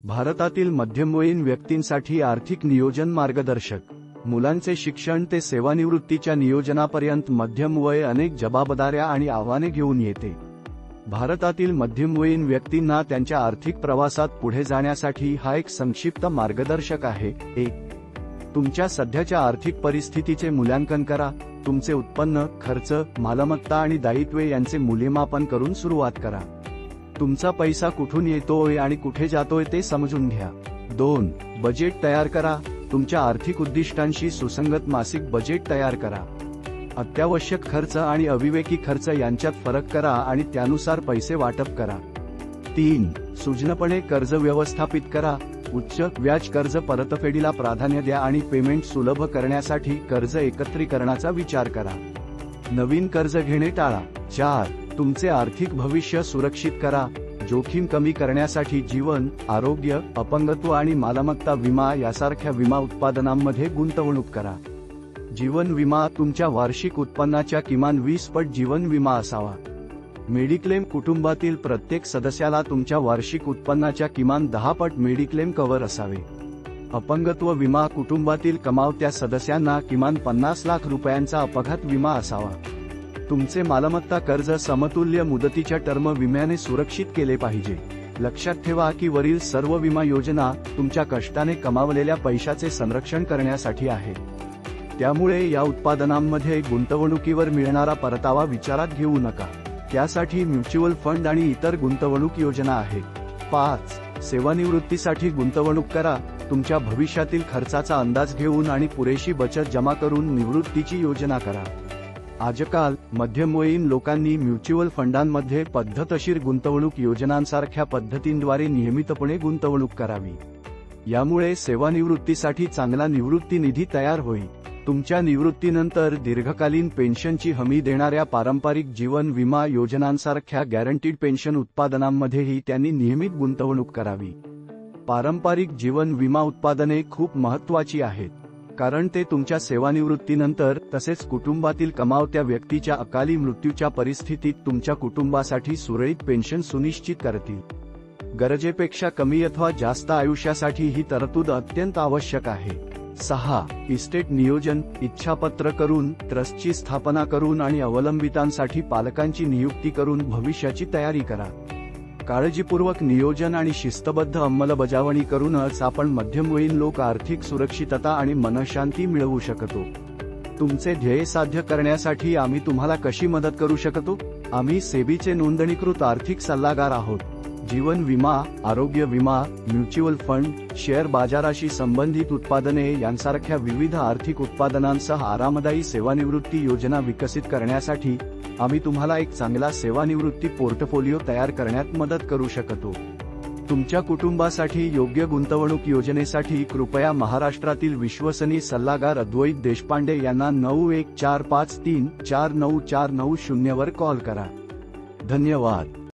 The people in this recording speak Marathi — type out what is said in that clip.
भारतातील मध्यमवयीन व्यक्तींसाठी आर्थिक नियोजन मार्गदर्शक. मुलांचे शिक्षण ते सेवानिवृत्तीच्या नियोजनापर्यंत मध्यम वय अनेक जबाबदाऱ्या आणि आव्हाने घेऊन येते. भारतातील मध्यमवयीन व्यक्तींना त्यांच्या आर्थिक प्रवासात पुढे जाण्यासाठी हा एक संक्षिप्त मार्गदर्शक आहे. 1. तुमच्या सध्याच्या आर्थिक परिस्थितीचे मूल्यांकन करा. तुमचे उत्पन्न, खर्च, मालमत्ता आणि दायित्वे यांचे मूल्यमापन करून सुरुवात करा. तुमचा पैसा कुठून येतोय आणि कुठे जातोय ते समजून घ्या. 2. बजेट तयार करा. तुमच्या आर्थिक उद्दिष्टांशी सुसंगत मासिक बजेट तयार करा. अत्यावश्यक खर्च आणि अविवेकी खर्च यांच्यात फरक करा आणि त्यानुसार पैसे वाटप करा. 3. सुज्ञपणे कर्ज व्यवस्थापित करा. उच्च व्याज कर्ज परतफेडीला प्राधान्य द्या आणि पेमेंट सुलभ करण्यासाठी कर्ज एकत्रीकरणाचा विचार करा. नवीन कर्ज घेणे टाळा. 4. तुमचे आर्थिक भविष्य सुरक्षित करा. जोखीम कमी करण्यासाठी जीवन, आरोग्य, अपंगत्व आणि मालमत्ता विमा यासारख्या विमा उत्पादनांमध्ये गुंतवणूक करा. जीवन विमा तुमच्या वार्षिक उत्पन्नाच्या किमान 20 पट जीवन विमा असावा. मेडिक्लेम कुटुंबातील प्रत्येक सदस्याला तुमच्या वार्षिक उत्पन्नाच्या किमान 10 पट मेडिक्लेम कव्हर असावे. अपंगत्व विमा कुटुंबातील कमावत्या सदस्यांना किमान 50 लाख रुपयांचा अपघात विमा असावा. तुमचे मालमत्ता कर्ज समतुल्य मुदतीच्या टर्म विम्याने सुरक्षित केले पाहिजे. लक्षात ठेवा की वरील सर्व विमा योजना तुमच्या कष्टाने कमावलेल्या पैशाचे संरक्षण करण्यासाठी आहे. त्यामुळे या उत्पादनांमध्ये गुंतवणुकीवर मिळणारा परतावा विचारात घेऊ नका. त्यासाठी म्युच्युअल फंड आणि इतर गुंतवणूक योजना आहेत. 5. सेवानिवृत्तीसाठी गुंतवणूक करा. तुमच्या भविष्यातील खर्चाचा अंदाज घेऊन आणि पुरेशी बचत जमा करून निवृत्तीची योजना करा. आजकाल मध्यमवयीन लोकांनी म्युच्युअल फंडांमध्ये पद्धतशीर गुंतवणूक योजनांसारख्या पद्धतींद्वारे नियमितपणे गुंतवणूक करावी. यामुळे सेवानिवृत्तीसाठी चांगला निवृत्ती निधी तयार होईल. तुमच्या निवृत्तीनंतर दीर्घकालीन पेन्शनची हमी देणाऱ्या पारंपरिक जीवन विमा योजनांसारख्या गॅरंटीड पेन्शन उत्पादनांमध्येही त्यांनी नियमित गुंतवणूक करावी. पारंपरिक जीवन विमा उत्पादने खूप महत्त्वाची आहेत, कारण ते तुमच्या सेवानिवृत्तीनंतर तसेच कुटुंबातील कमावत्या व्यक्तीच्या अकाली मृत्यूच्या परिस्थितीत तुमच्या कुटुंबासाठी सुरळीत पेन्शन सुनिश्चित करतील. गरजेपेक्षा कमी अथवा जास्त आयुष्यासाठी ही तरतूद अत्यंत आवश्यक आहे. 6. इस्टेट नियोजन. इच्छापत्र करून, ट्रस्टची स्थापना करून आणि अवलंबितांसाठी पालकांची नियुक्ती करून भविष्याची तयारी करा. काळजीपूर्वक नियोजन आणि शिस्तबद्ध अंमलबजावणी करूनच आपण मध्यमवयीन लोक आर्थिक सुरक्षितता आणि मनःशांती मिळवू शकतो. तुमचे ध्येय साध्य करण्यासाठी आम्ही तुम्हाला कशी मदत करू शकतो? आम्ही सेबीचे नोंदणीकृत आर्थिक सल्लागार आहोत. जीवन विमा, आरोग्य विमा, म्युच्युअल फंड, शेअर बाजाराशी संबंधित उत्पादने यांसारख्या विविध आर्थिक उत्पादनांसह आरामदायी सेवानिवृत्ती योजना विकसित करण्यासाठी आम्ही तुम्हाला एक चांगला सेवानिवृत्ती पोर्टफोलिओ तयार करण्यात मदत करू शकतो. तुमच्या कुटुंबासाठी योग्य गुंतवणूक योजनेसाठी कृपया महाराष्ट्रातील विश्वसनीय सल्लागार अद्वैत देशपांडे यांना 9145349490 वर कॉल करा. धन्यवाद.